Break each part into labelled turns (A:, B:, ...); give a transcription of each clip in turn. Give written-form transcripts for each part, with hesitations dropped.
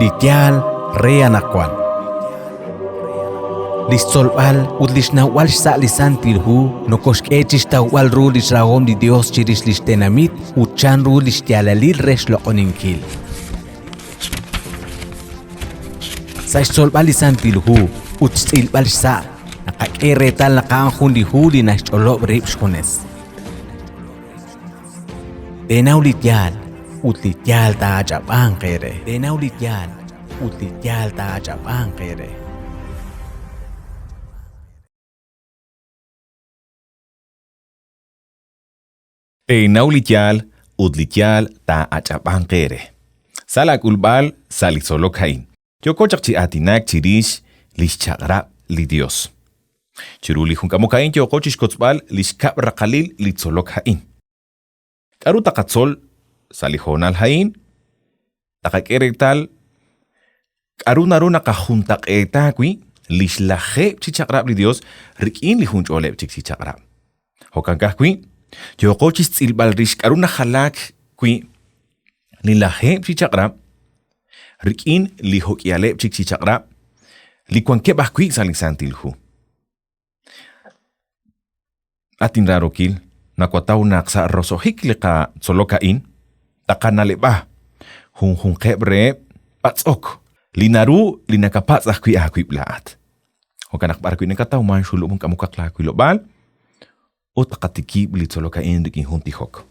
A: Litial re anakuan. Listolbal utlixnawal xsalisantilhu nokoxk'echixtawal ru lixrahom di Dios chirix lixtenamit uchan ru lixtialalil rexloqoninkil. Sa xtolbal lisantilhu uchtz'ilbal xsa naqak'eretal naqanjun lihu linaxch'olob rib xjunes. Tenaw litial utlitial taachap'an qere. Tenaw litial utlitial taachap'an qere.
B: Tenaulitial, utlitial, ta achapan qere. Salak ulbal, salisolok hain. Yokochak chi atinak chirish, lishchagrab li Dios. Chiruli junkamokain yokochish kotzbal, lishkab rakalil litzolok hain. Karu takatzol, salijonal hain. Takakeretal, karu naruna kahuntak etakwi, lishlajeb chichagrab li Dios, rikin lihuncholeb chichagrab. Hokankahkwi, Yokochis tzilbal rishkaruna halak kwi lilaheb chichagrab rikin lihokyaleb chichagrab likwankebah kwi salisantilhu. Atin rarokil nakwataw naksa rosohik lika tzolokain takanalebah hunkebre patzok linaru linakapatzah kwi ahkwi blaat. Hokanakbar kwi nakataw man shulubong kamukakla kwi lobal o takatikib litzolokain rikin huntihok.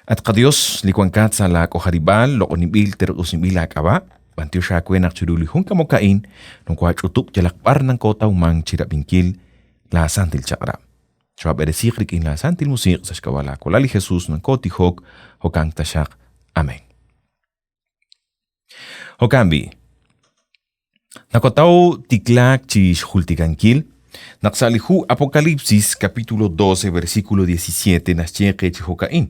B: At kadios likwankat sa la koharibal lo onibil terusimbil akaba, bantiyo siya kwen akchiruli hunkamokain nung kwa chutup jalakbar ng kotaw mang chirapingkil la santil chakra. Siya beresik rikin la santil musik sa skawala kolali Jesus ng kotihok hokang tasyak. Amen. Hokambi, nakotaw tiklak chis hultikankil, Naksalihu Apocalipsis capítulo 12 versículo 17 nascheque chihokain.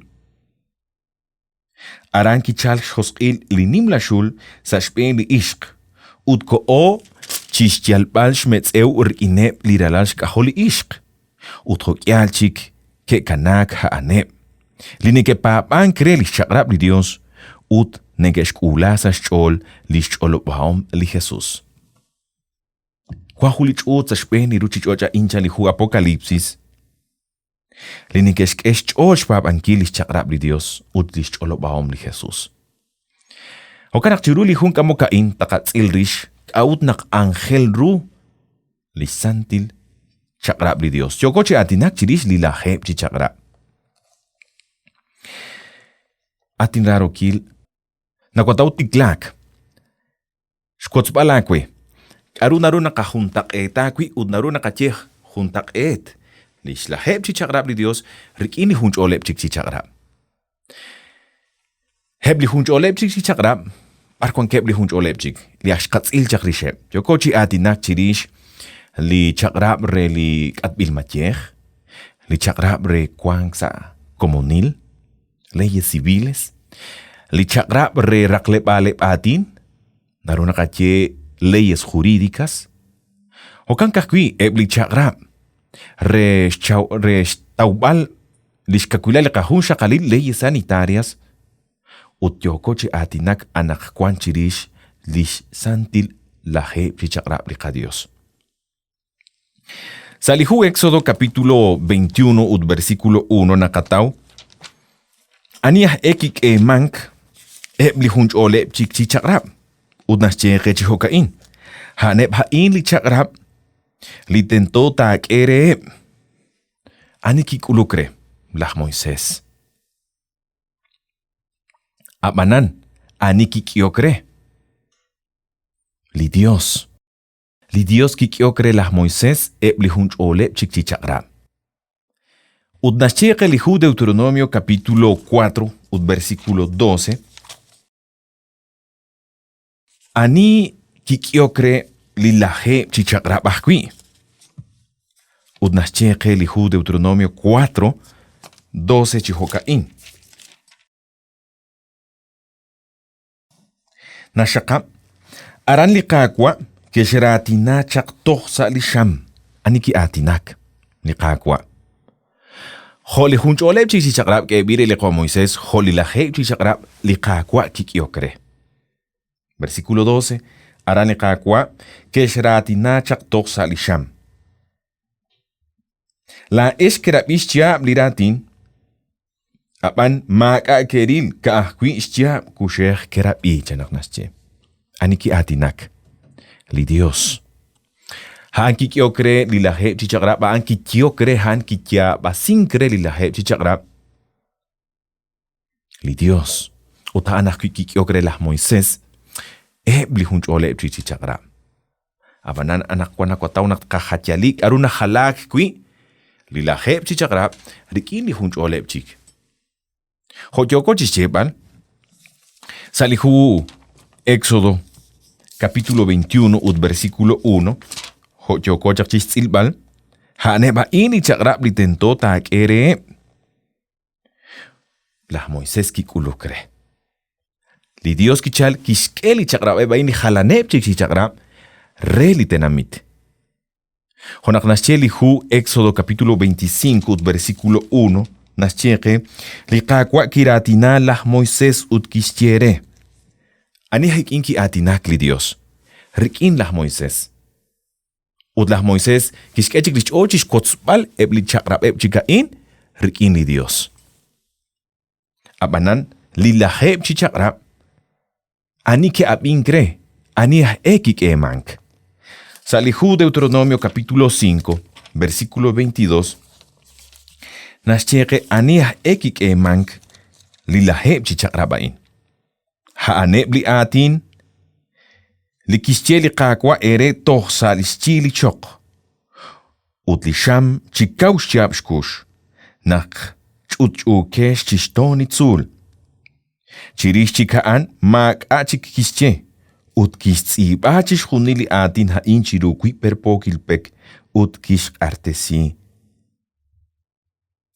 B: Aran kichal hoskil linim lashul sa shpen li ishq. Utko o chistialbal shmetzeu urkineb liralal shkaholi ishq. Utko kialchik ke kanak haaneb. Linike papan kre li shakrab li Dios. Ut negeshkula sa shchol li shcholobhaom li Jesus. Kwahulichot sa shpen ni ruchichocha incha lihu Apocalipsis. Linikeshkeshchol shpapankil chakrab li Dios ut lishcholobahom li Jesus. Hokanak chiruli hun kamokain takatzilrish kaut nak angel ru lisantil chakrab li Dios. Yokoche atinak chirish lilaheb chi chakrab. Atin rarokil nakwataw tiklak. Shkotzbalakwe. Aru nakahuntak etakwi ud naru nakacheh huntak et. Lishlaheb chichagrab li Dios rikini huncholeb chichagrab. Heb li huncholeb chichagrab arkon keb li huncholeb chik li ashkatzil chagrisheb. Yokochi atinak chirish li chagrab re li katbil macheh li chagrab re kwangsa comunil leyes civiles li chagrab re rakleb atin naru nakache leyes jurídicas. Hokankakwi ebli chagrab restaubal lishkakwila lekahun shakalil leyes sanitarias utyokoche atinak anak kwanchirish lish santil lahe chagrab lika Dios. Salihu Éxodo capítulo 21 ut versículo 1 nakataw aniah ekik mank ebli hunch oleb chichagrab udnas cheque chihokain. Haneb hain li chakrab li tento tak ere aniki kulukre lah Moises. Abanan aniki kiokre li Dios. Li Dios kikiokre lah Moises ebli hunch oleb chichagrab. Udnas cheque li hu Deuteronomio capítulo 4 ut versículo 12. Ani kikiokre lilaje chichagrab ahkwi. Udnas cheque lihu Deuteronomio 4, 12 chihokain. Nashakap, aran likakwa, kesheratina chak toh sa lisham, aniki atinak, likakwa. Holi huncholeb chichagrab ke bire lekwa Moises, holi laje chichagrab likakwa kikiokre. Versículo 12. Arane kakwa, keshratinachak toksa lisham. La eshkerabishtia bliratin, apan maka keril kaahkwi ishtia kusheh kerabi chanaknasche. Aniki atinak. Li Dios. Han kikiokre lilaheb chichagrab, han kikiokre han kikia basinkre lilaheb chichagrab. Li Dios. Utaanak kikiokre lah Moisés. Bli hunch oleb chichagrab. Abanan anak kwataw nak kahatyalik aruna halak kwi. Lilaheb chichagrab. Rikin li hunch oleb chik. Hoyoko chicheban. Salihu Éxodo capítulo 21 versículo 1. Hoyoko chachilbal. Haneba ini chagrab li tento tak ere. Lah Moisés kikulukre. Li Dios kichal kishkeli chagrab eba ini halaneb chik chagrab. Re li tenamit. Honak nascheli hu Éxodo capítulo 25 versículo 1. Nascheke li kakwa kiratina lah Moisés kishtiere. Ani hikinki atinak li Dios. Rikin lah Moisés. Lah Moisés kishkechik lich ochish kotzbal ebli chakrab ebchikain. Rikin li Dios. Abanan li laheb chichakrab. Ani ke abinkre. Ani ekik emank. Salihu Deuteronomio capítulo 5 versículo 22. Nascheke ani ekik emank. Li laheb chichakrabain. Haaneb li atin. Li kischeli kakwa ere toh salischili chok. Li sham chikaw shkush. Nak chukesh chishtoni tzul. Chirish chikaan mak achik kische. Kistzib achish hunili atin hain chirukwi perpokilpek. Kish artesi.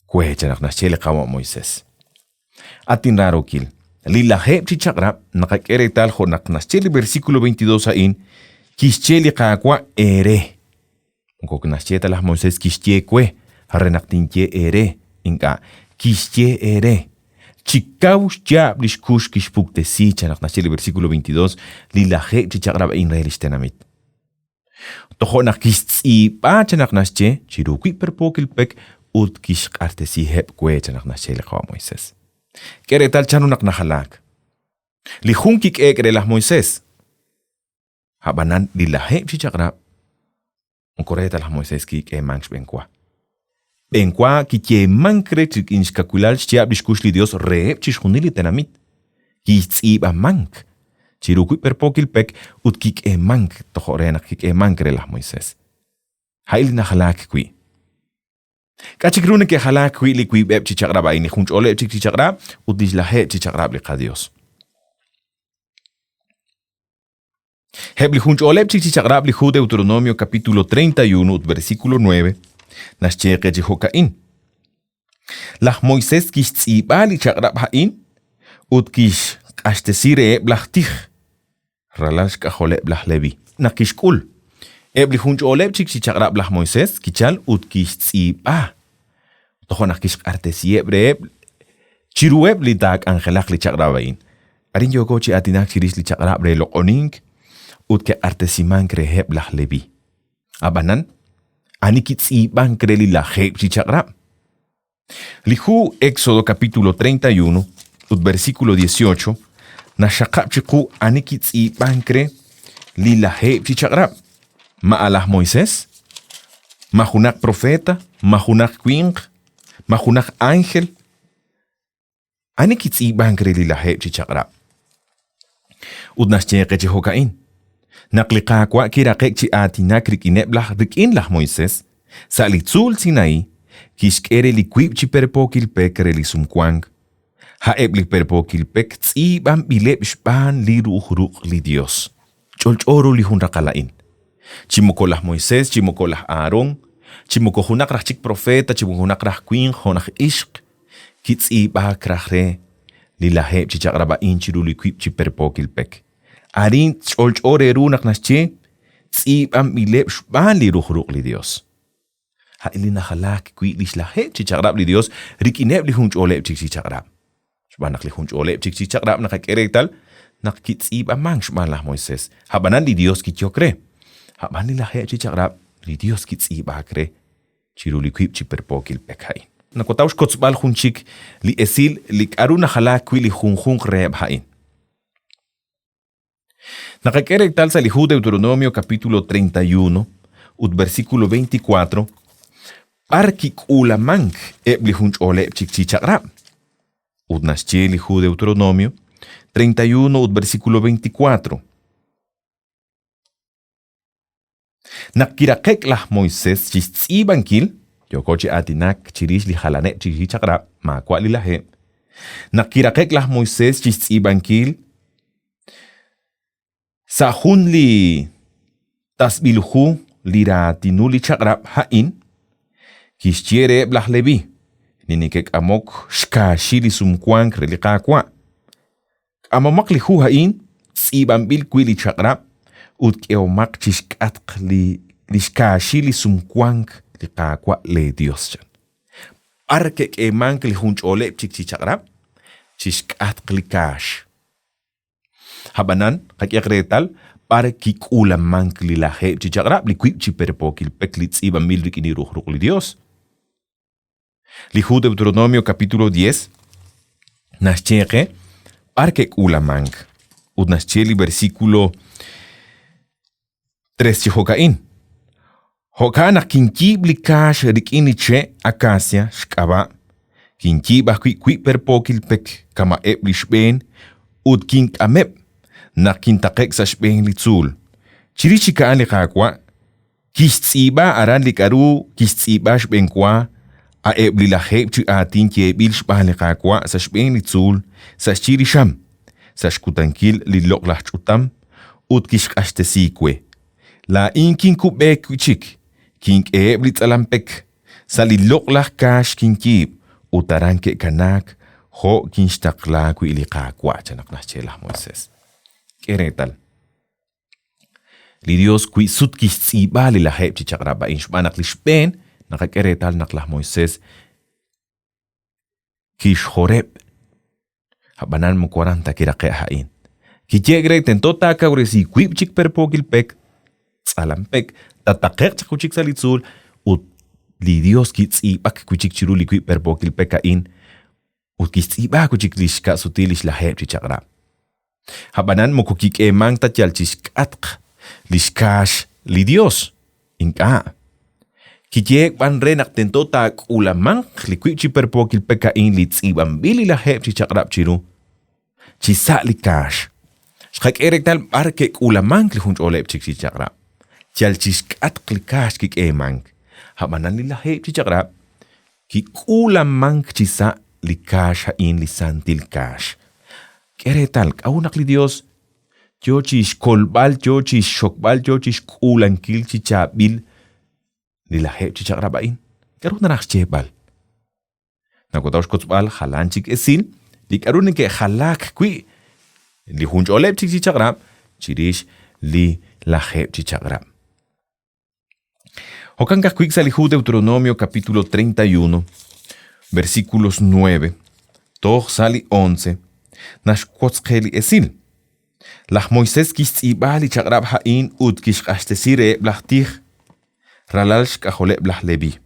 B: Kwechanak nascheli kawa Moisés. Atin rarokil. Lilaheb chichagrab nakakere tal honak nascheli versículo 22 ain kischeli kakwa ere. Kok nascheta las Moisés kischekwe harenaktinche ere inka kischie ere. Chikaush ya blishkush kishpuktesi chanak nascheli versículo 22 lilaheb chichagrab in realistenamit. Tohonak kistzi pa chanak nasche chirukwi perpokilpek kish artesi heb kwe chanak nascheli kawa Moisés. Kere tal chanunak nahalak. Li hunkik ekre las Moisés. Habanan li laheb chichagrab. Unkoreta las Moisés kik manch benkwa. Benkwa kike mankre chik inshkakulal chiab lishkush li Dios reheb chishunili tenamit. Kitzib mank. Chirukui perpokilpek kik mank tohorenak kik mankre las Moisés. Hail nahalak kui. Kachikrune ke halak kwi li kwi beb chichagrab aini hunch ole chichagrab udis lahe chichagrab li Dios. Hebli hunch ole chichagrab li hu Deuteronomio capítulo 31 versículo 9. Nascheke Jehocain. Lah Moisés kish tsiba li chagrab hain kish ashtesire blahtich. Ralash kahole blah levi. Nakishkul. Ebli hunch oleb chichagrab lah Moisés kichal kish tsiba. Tohonak kish artesie breb chirueb li dag angelak li chagrabain. Arin yoko chi atinak chiris li chagrab bre lo oning ke artesiman kreheb lah levi. Abanan ani tsiban kreli la heb chichagrab. Lihu Éxodo capítulo 31 versículo 18 na shakab chiku ani tsiban kre li la heb chichagrab. Maalah Moisés, mahunak profeta, mahunak queen, mahunak ángel. Ani kitsiban kreli la heb chichagrab. Udnascheke Jehocain. Nakliqa kwa kirakek chi atinak rikineb lah rikin lah Moisés. Salitzul Sinai, kishkere li kwib chi perpokilpek reli sumkwang. Haeb li perpokilpek tsiban bileb shpan li ruh li Dios. Cholchoro li hunrakalain. Chimoko lah Moisés, chimoko lah Aaron, chimoko hunak rah chik profeta, chimoko hunak rah queen, honak ishq, kitsiba krahre, li laheb chichagraba inchiru li kwib chi perpokilpek. Arin cholchore runak nasche, tsiban bileb shpan li ruh li Dios. Ha ili nahalak kwib li laheb chichagrab li Dios, rikineb li hunch oleb chik chichagrab. Shbanak li hunch oleb chik chichagrab nakakerektal, nakkitzib amang shmalah Moisés. Habanan li Dios kityokre. Haban li lahe chichagrab li Dios kitzib akre. Chiruli kwip chiperpokil pekhain. Nakwataw shkotzbal hunchik li esil li karuna hala kwi li hunhun reeb hain. Nakakere tal sa lihu Deuteronomio capítulo 31 ut versículo 24 arkik ulamang ebli hunch ole chichagrab. Ut nasche lihu Deuteronomio 31 ut versículo 24. Nakirakek lah Moisés chitsibankil, yokoche atinak chirish li halane chichagrab, makwa li lahe. Nakirakek lah Moisés chitsibankil, sa hun li tasbilhu lira tinuli chagrab hain, kishtiere blah levi, ninikek amok shkashili sumkwank relikakwa. Amamak li hu hain, tsibambil kwili chagrab, ut keomak chishkatk li shkashili sumkwank likakwa le Dios chan. Arkek emank li hunch ole chichagrab, chishkatk li kash. Habanan, kakyakretal, para kikulam mank li lahe chichagrab, li kwip chiperpokil pek li tsibambil rikini ruhruk li Dios. Li hu Deuteronomio capítulo 10, nascheke, Arke ulamang. Ut nascheli versículo 3 hokain. Hokana kinkib likash rikiniche acacia shkaba. Kinkib akwi perpokil pek kama eblishben. Ut kink amep. Na kintakek sa shben litzul. Chirichika an likakwa. Kistsiba aran likaru kistsiba shbenkwa. A ebli laheb chi atin ki ebil shban likakwa sa shben litzul. Sa shirisham. Sa shkutankil li loklah chutam. Ut kishkashtesikwe. La inkin kubek wichik. Kink eblit alampek. Sa li loklah kash kinkib. Utaranke kanak. Ho kinshtakla ku ilikakwa. Chanak nashchelah Moisés. Keretal. Li Dios kui sut kistsiba li laheb chichagraba inshbanak li shben. Nakakeretal naklah Moisés. Kish horeb. Habanan mo 40 kirake hain. Kijegre tentota kauresi kwip chik perpokil pek. Tsalampek tatakek chakuchik salitzul. Ut li Dios kitzibak kuchik chiruli kwip perpokil pek hain. Ut kitzibak kuchik lishka sutilish laheb chichagrab. Habanan mo kukik emang tatyal chishkatk. Lishkash li Dios. Inka. Kijek ban renak tentota ulamang likwip chiperpokil pek hain litzibam bili laheb chichagrab chiru. Chisa likash. Shkak erektal barkek ulamang li hunch oleb chichagrab. Chal chishkat klikash kik emang. Habanan li laheb chichagrab. Kik ulamang chisa likash hain lisantil kash. Keretal kaunak li Dios. Yo chish kolbal, yo chish shokbal, yo chish ulankil chichabil. Li laheb chichagrabain. Karun narak chebal. Nakotaw shkotzbal halan chik esil. Li karun ke halak kwi. Li hunch oleb chichagrab. Chirish li laheb chichagrab. Hokanka kwik sa lihu Deuteronomio capítulo 31. Versículos 9. Toch sali 11. Nashkotzkeli esil. Lach Moisés kistsiba li chagrab hain ut kishkashtesire blachtich. Ralal shkajole blah levi.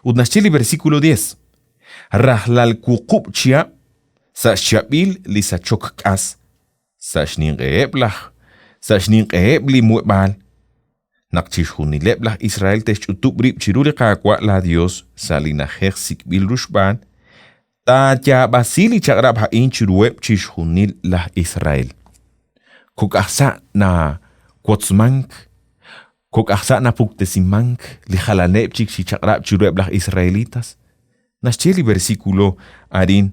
B: Ut nashcheli versículo 10. Rahlal kukub chia. Sa shabil li sa chok kas. Sa shnin blah. Sa shnin li muebal. Nakchishuni leblah Israel techutubrib chiruri kakwa la Dios. Salina hersik bil rushban. Ta ya basili chagrab hain chirueb chishunil lah Israel. Kukahsa na kotzmank. Kukahsa na puktesimank. Li halaneb chik chagrab chirueb lah Israelitas. Nashcheli versículo arin.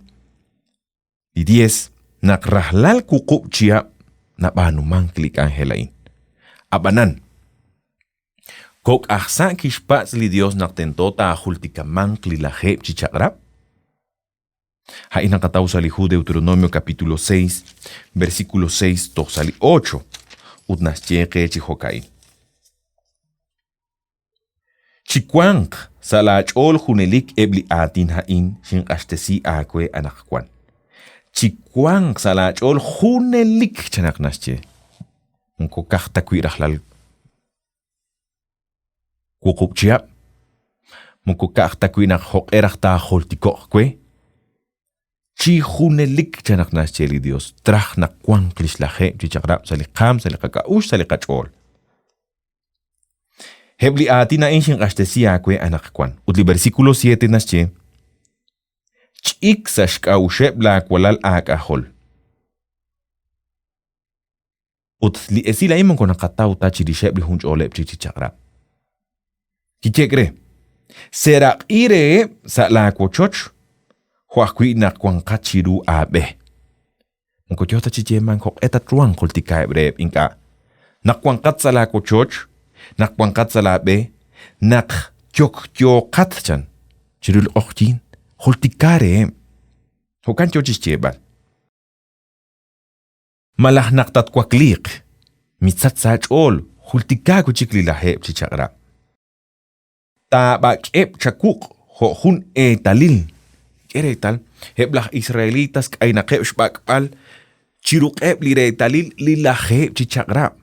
B: Y 10. Nakrahlal kukub chia. Nabanumank lik angelain. Abanan. Kukahsa kishpats li Dios naktentota ahultikamank li laheb chichagrab. Hain nakataw sa lihu Deuteronomio capítulo 6, versículo 6 to sali 8. Ut nascheke chihokain. Chikwank sa lachol hunelik ebli atin hain shin ashtesi akwe anakwan. Chikwang salachol hunelik chanak nasche. Unko kahta kuirahlal. Kukupchiap. Munko kahta kuinak hok erakta holtikok kwe. Chi hunelik chanak nasche li Dios. Trach na kwang klislahe chichakrap salikam salikakaush salikachol. Hebli atina inshin ashtesia kwe anak kwan. Utli versículo 7 nasche. Chik sashkaushep la kwalal akahol. Utli esila imon kona katau ta chirishep li hunch olep chichichakrap. Kichekre. Serak ire sa la kwochoch. Huakwi na kwang kachiru abe. Mkochota chicheman kok etatruang koltika breb inka. Nakwang kat sa la kwochoch. Nakwang kat sa la be. Nak kyok kat chan. Chirul okjin. Holtikare. Hokan chochis chebal. Malah naktat kwaklik. Mitsat sach ol. Holtikago chikli laheb chichakrap. Ta bak chakuk. Ho hun talil. Kere tal. Heblah Israelitas kay nakeb shbakpal. Chiruk li talil li laheb chichakrap.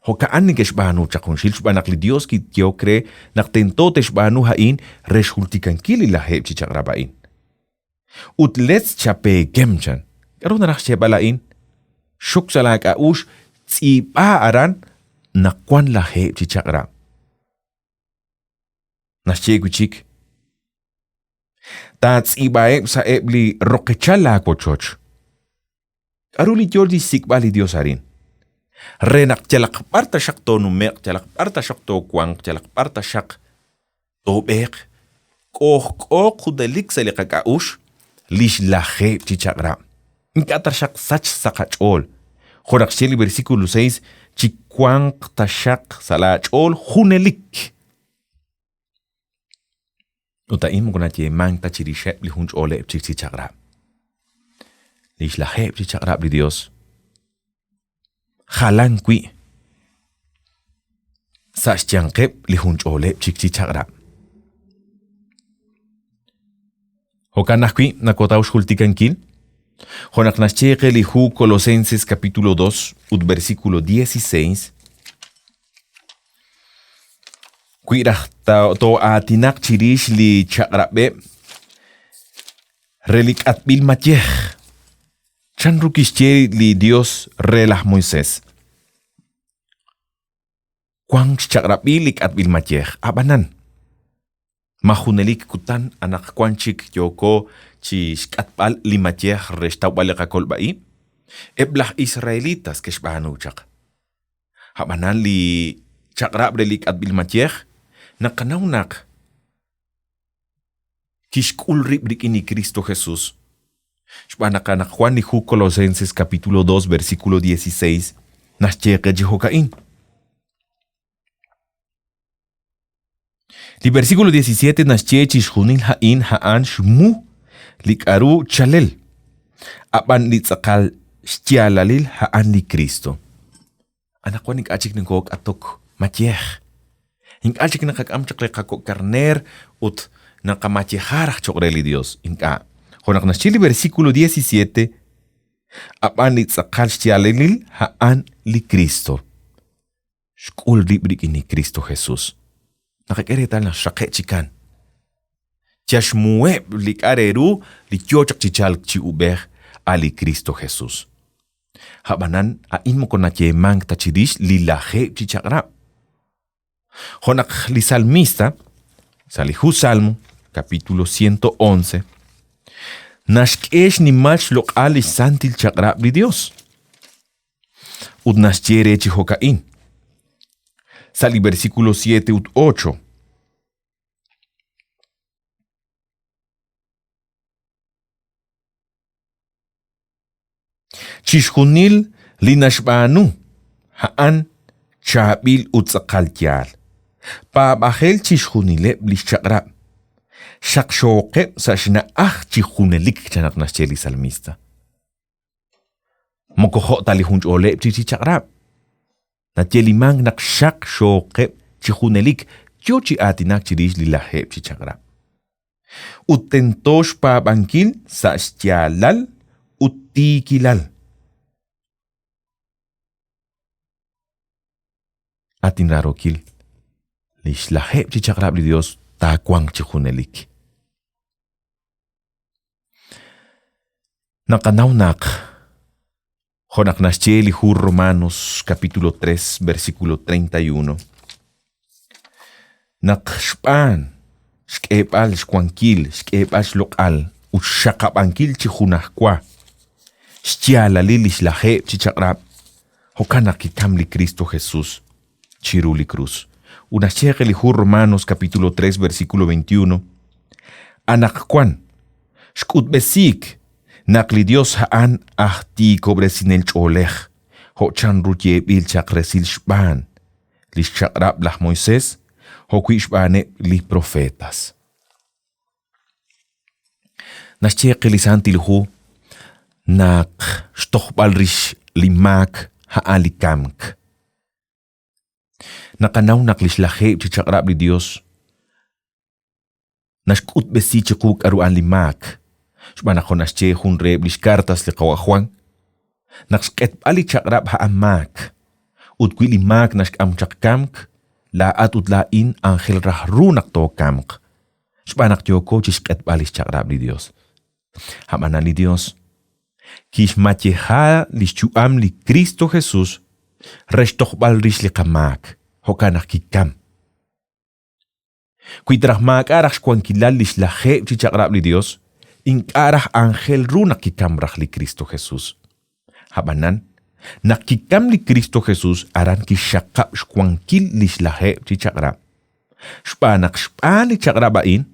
B: Hokaan ni keshbanu chakun shil shbanak li Dios ki tiokre naktentote shbanu hain reshultikan kili laheb chichakrapain. Utlets chape gemchan. Karo na nakshebalain. Shuk salak aush tsipa aran nakwan laheb chichakrap. Nashchegu chik. Ta tsibaeb sa ebli rokechala kochoch. Aruli Georgi sikbali Dios arin. Renak chalak parta shak to numek, chalak parta shak to kwang, chalak parta shak to bek. Koh kudelik salikakaush, lish lahe chichakrap. Inkatar shak sach sakachol. Khorak sheli versículo 6, chikwang tashak salachol hunelik. Utaim kuna che mang ta chirishep li hunch ole chichakrap. Lish lahe chichakrap li Dios. Halan kui. Sas chankep li hunch ole chichakrap. Hokanak kui nakotaush hultikan kil. Honak nascheke li hu Colosenses capítulo 2 ut versículo 16. Kuirah to atinak chirish li chakrabe. Relik at bil matiech. Chan rukische li Dios relah Moises. Kwang chakrapilik at bil matiech abanan. Mahunelik kutan anak kwanchik yoko chi skatpal li matiech restawbalika kolbai. Eblah Israelitas keshbanu chak. Abanan li chakrap relik at bil matiech. Nakanaunak. Kishkul ribrik ini Cristo Jesús. Shbanakanak Juan ni hu Colosenses capítulo 2 versículo 16. Nascheke Jehokain. Li versículo 17 nascheke shunil hain haan shmu likaru chalel. Apan li tsakal shtialalil haan li Cristo. Anak Juan achik ningkok atok matiech. Inka achik nakakam chakle kakok karner ut nakamatiharach chokreli Dios. Inka. Honak naschili versículo 17. Apan li tsakal shtialalil haan li Cristo. Shkul ribrik ini Cristo Jesús. Nakakere tal na shake chikan. Chashmueb li kareru li kyochak chichal chi uber ali Cristo Jesús. Habanan a inmo konache mang tachidish li lahe chichakrap. Honak li salmista, salihu salmo, capítulo 111. Nashkesh ni mach lokal santil chakrap li Dios. Ud naschere chihokain. Sali versículo 7 ut 8. Chishunil linashbanu haan chabil ut sakaltial. Pa bahel chishunile blischakrab. Shakshoke sashna chihunelik chanak nascheli salmista. Mokoho talihunch ole chichakrab. Natyelimang nakshak shoke chihunelik chochi atinak chirish lilaheb chichakrab. Utentosh pa bankil sa stialal ut tikilal. Atin rarokil. Lishlaheb chichagrab li Dios takwang chihunelik. Nakanawnak. Jonak nascheli hur Romanos capítulo 3 versículo 31. Nakshpan. Shkebal shkwankil, shkebal shlokal, ushakabankil chihunahkwa. Shtiala lilish laheb chichagrab. Hokanakikam li Cristo Jesús. Chiruli cruz. Unachegeli hur Romanos capítulo 3 versículo 21. Anakwan. Shkutbesik. Nakli Dios haan ahti kobresin el cholech. Hochan rutye bil chakresil shban. Lish chagrab lah Moisés. Hoquishbane li profetas. Naschekelisantilhu nak stochbalrish limak haalikamk. Nakanaw naklishlaheb chichagrab li Dios. Nashkut besi chikuk aruan limak. Shbanako nasche hunreb lishkartas li kawajuan. Naksketb ali chagrab haamak. Utkwi limak nashkam chakkamk. La atut la in angel rahrunak to kamk. Shbanak yoko chisket balis chagrab li Dios. Hamana li Dios. Kish macheha li chuam li Cristo Jesús. Reshtoch balrish li kamak. Hokanak kikam. Kuidrahmak arach shkwankilal lish laheb chichagrab li Dios. Ink arach angel runak kikam rach li Cristo Jesús. Habanan. Nakikam li Cristo Jesús aran ki shakap shkwankil lishlaheb chichagrab. Shpanak shpali chagrabain.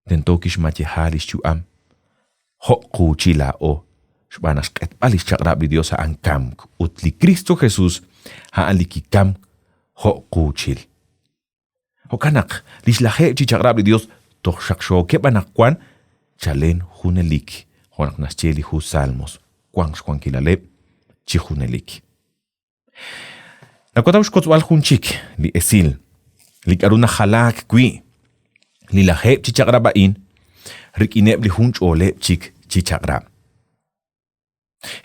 B: Tento kishmachehalis chuam. Hokku chila o. Shpanak shketpalis chagrab li Dios haan kam. Ut li Cristo Jesús haan li kikam hokku chil. Hokanak lishlaheb chichagrab li Dios toch shaksho kebanak kwan chalen hunelik. Honak nascheli hu salmos. Kwang shkwankilaleb. Chihunelik. Nakwataw shkotzwal hunchik li esil. Li karuna halak kwi. Li laheb chichagrabain. Rikineb li hunch oleb chik chichagrab.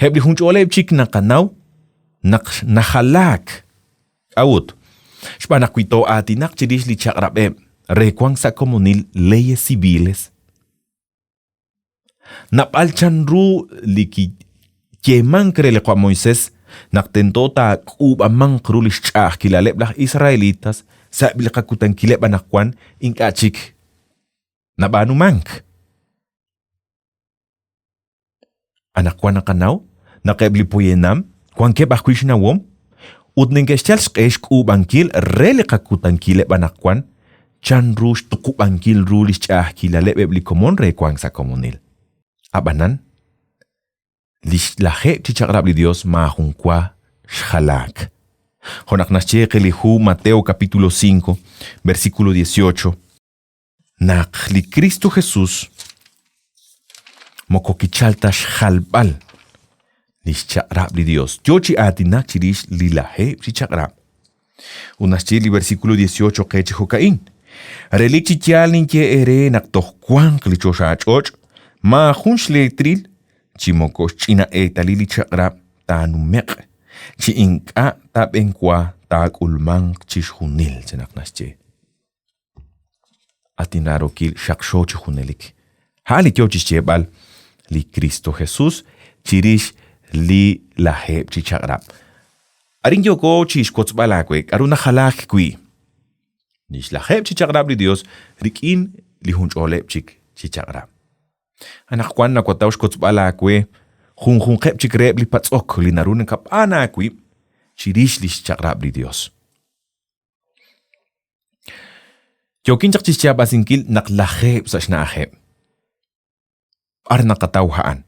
B: Heb li hunch oleb chik nakanaw. Nahalak. Awut. Shpanakwito atinak chirish li chagrabeb. Rekwang sa komunil leyes civiles. Napalchan ru li ki Keman krele kwa Moisés naktentota kubamang krulish chah kilaleb lah Israelitas sa bilakakutan kileb anakwan inkachik nabanu mank. Anakwan nakanaw nakebli poyenam kwan keb akwish na wom utning kestial skesh kubankil rele kakutan kileb anakwan chan rush tukubankil rulish chah kilaleb ebli komon rekwang sa komunil. Abanan Lishlaheb chichagrab li Dios mahunkwa shalak. Honak nascheke li hu Mateo capítulo 5 versículo 18. Nak li Cristo Jesús mokokichalta shalbal. Lischagrab li Dios. Yochi atinak chirish li laheb chichagrab. Unaschili versículo 18 keche hokain. Relik chichial ninke ere nak tohkwan klichoshach mahun shletril. Chimokos china talili chagrab ta numek. Chi inka ta benkwa ta kulmang chishunil senak nasche. Atinaro kil shaksho chihunelik. Hali kyo chichebal li Cristo Jesús chirish li laheb chichagrab. Arin yoko chishkotzbalakwe aruna halak kui. Nish laheb chichagrab li Dios rikin li hunch oleb chik chichagrab. Anakwan nakwataw shkotzbalakwe hun kep chikreb li patzok li narun kap anakwi chirish li chagrab li Dios. Yokin chak chisyabasinkil naklaheb sa shnaheb. Ar nakatawhaan.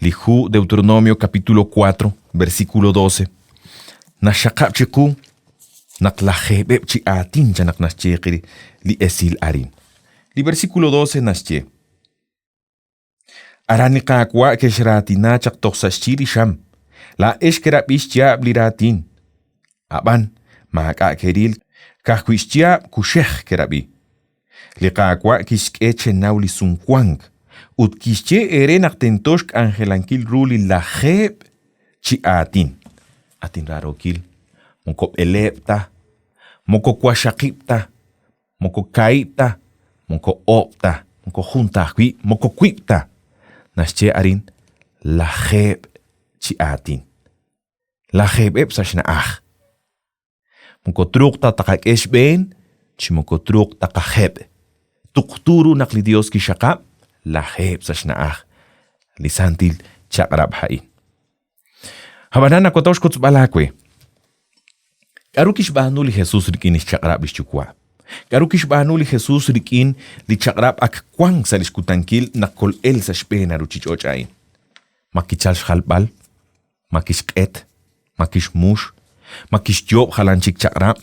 B: Lihu Deuteronomio capítulo 4 versículo 12. Nashakap chiku naklaheb chi atin chanak naschekiri li esil arin. Li versículo 12 nasche. Arani kakwa keshratina chak toksashiri sham. La eshkerab ishtia bliratin. Aban maka keril kahkwishtia kushech kerabi. Li kakwa kishkeche nauli sunkwang. Ut kische erenak tentoshk angelankil ruli laheb chi atin. Atin rarokil. Moko elepta. Moko kwashakipta. Moko kaipta. Moko opta. Moko juntahwi. Moko kwipta. Nasche arin laheb chi atin. Laheb sashna Moko trukta takak ben. Chimoko truk takaheb. Tukturu nakli Dios ki shakap. Laheb sashna lisantil chakrab hain. Habanana kotosh kuts balakwe. Karukish bahnu li Jesus rikin is chakrab lichukwa. Karukish bahnu li Jesus rikin li chakrab ak kwang sa liskutankil nakol el sa shpena ruchichochain. Makichal shalbal, makish ket, makish mush, makish job halanchik chakrab.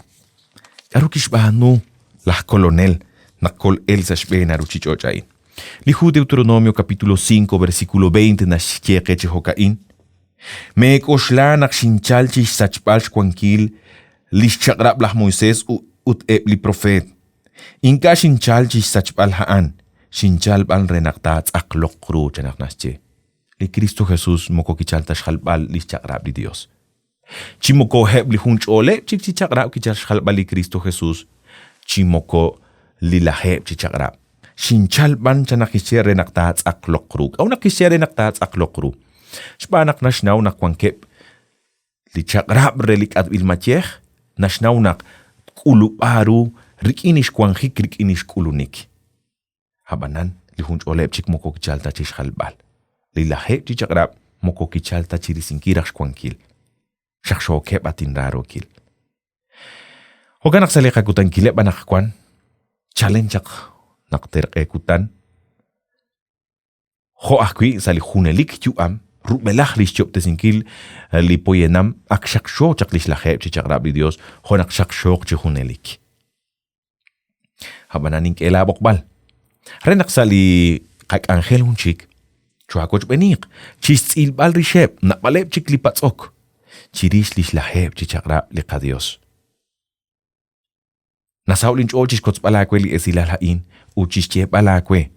B: Karukish bahnu lah colonel nakol el sa shpena ruchichochain. Lihu Deuteronomio capítulo 5 versículo 20 na shikeche hokain. Me koshla nak shinchalchi sachpalch kwankil lischagrab lah Moisés ut li profet. Inka shinchalchi sachpal haan. Shinchal bal renaktats aklokru chanak nasche. Li Cristo Jesús moko kichaltash halbal lischagrab li Dios. Chimoko heb li hunchole chichagrab kichash halbal li Cristo Jesús. Chimoko li laheb chichagrab. Shinchal ban cha nakisere naktats aklokru. Au nakisere naktats aklokru. Shpanak nashnaw nak kwankep. Li chakrab relik at ilmachech. Nashnaw nak kuluparu. Rikinish kwanjik rikinish kulunik. Habanan li hunch olep chik moko kichalta chish halbal. Li laheb chi chakrab moko kichalta chirisinkirash kwankil. Shakshokep atin raro kil. Hoganak salika kutan kilep banak kwan. Challenge nakter ekutan. Ho akwi sali hunelik tuam. Rubelah lishchop tesinkil li poyenam ak shaksho chaklish laheb chi chakrab li Dios. Honak shaksho chi hunelik. Habananing elabok bal. Renak sali kak angel hunchik. Chuakoch benik. Chis ilbal rishep. Nakbaleb chik li patsok. Chirish lish laheb chi chakrab li ka Dios. Nasaulinch olchis kots balakwe li esilalain. Uchis che balakwe.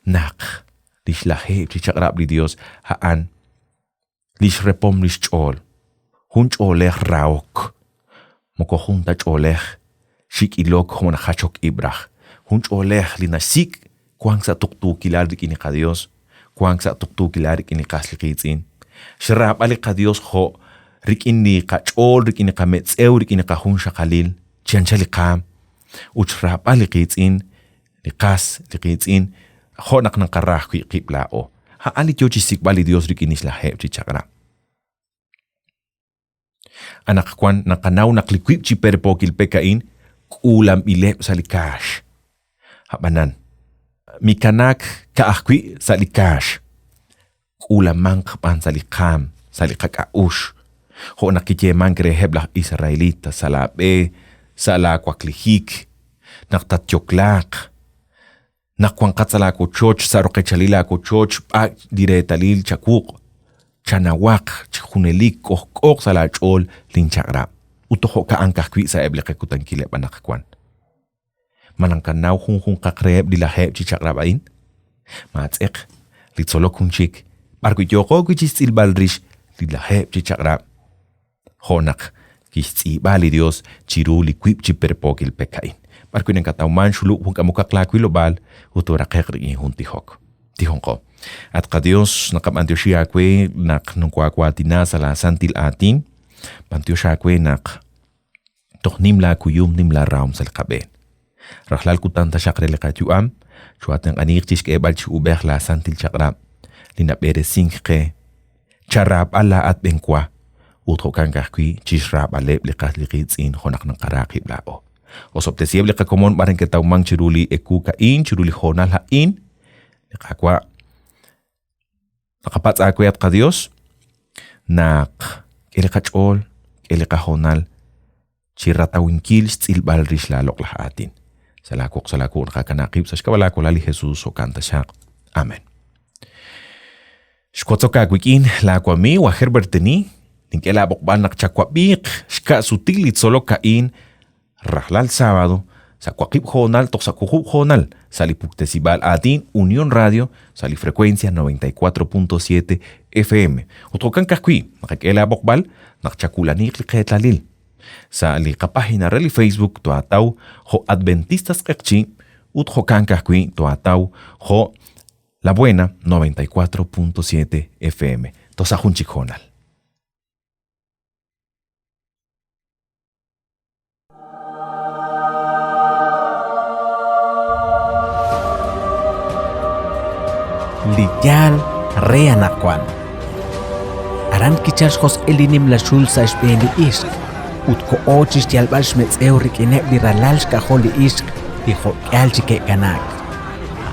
B: Nak. Lish laheb chi chakrab li Dios. Haan. Lish repom lish chol. Hunch olech raok. Moko junta cholech. Shik ilok hon hachok ibrach. Hunch olech li nasik. Kwang sa tuktu kilarik ini ka Dios. Kwang sa tuktu kilarik ini kaslikitzin. Shrab alik ka Dios ho. Rik ini ka chol, rik ini ka metsew, rik ini ka hun shakalil. Chiancha likam. Uchrab alikitzin. Likas, likitzin. Honak ng karah kiplao. Haalit yo chisik bali Dios rik inis laheb chichakra. Anak kwan nakanaw naklikwip chiperpokil pekain. Kulam ilep sa likash. Habanan. Mikanak kaakwi sa likash. Kulam mangkapan sa likam. Sa likakaush. Ho nakikyeman kreheblah Israelita sa labe. Sa lakwaklihik. Naktatyoklak. Nakwangkat sa lako choch. Sa rokechalila ko choch. Pak diretalil chakuk. Chanawak. Chikunelik. Kokok sa lachol. Linchakrap. Utoho ka ang kakwi sa ebleke kutan kilep anakakwan. Manangkanaw hung kakreb di laheb chichakrabain. Matsek, litzolok hunchik. Barkuitoko kuchis ilbalrish di laheb chichakrab. Honak, kis bali Dios chiru likwip chiperpokil pekain. Barkuinen katauman shulu hung kamukaklakwi lobal utorakekri huntihok. Tihongko. At ka Dios nakamantyo siya kwe nak nungkwakwatina sa lasantil atin. Pantyo siya kwe nak tok nimla kuyum nimla raum sal kaben. Rahlal kutanta siya krele katyuam. Chuat ng anikchis ke ebal chi ubeh la santil chakrab. Linapere sink ke. Charab ala at bengkwa. Utho kang kakwi chisrab alep likas likitsin honak ng karakib lao. O sopte siyeb lika komon bareng ketawmang chiruli eku kain, chiruli honal hain. Likakwa. Nakapats akwe at ka Dios. Nak. Kelikachol, kelikahonal, chiratawin kils ilbal rish lalok lahatin. Salakok nakakanakip sa shkabalako lali Jesus o kanta siya. Amen. Shkotso kagwikin lakwa mi wa herberteni, ninkelabok ba nakchakwabik, shka sutilit solo kain, rahlal sábado, sa kwakip honal tok sa kukup honal, Sali Puctecibal Atin, Unión Radio, Sali Frecuencia 94.7 FM. Utokan Kakui, Nakakela Bokbal, Nakchakulanik Liketlalil. Sali Kapahina Reli Facebook, Toatau, Ho Adventistas Kakchi, Utjokan Kakui, Toatau, Ho La Buena 94.7 FM. Tosahun Chikonal.
A: Liyal Reanakwan. Aran kichashos elinim la shulsa ishbeli ishk. Utko ochis yalbalsh metz eurik inebli ralalshka holi ishk. Dijo yalchike ganak.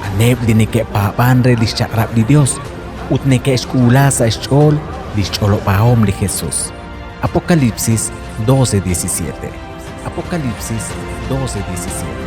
A: Anebli nike papanre lischakrab di Dios. Utneke eskulasa eschol lischolo paom li Jesús. Apocalipsis 12:17. Apocalipsis 12:17.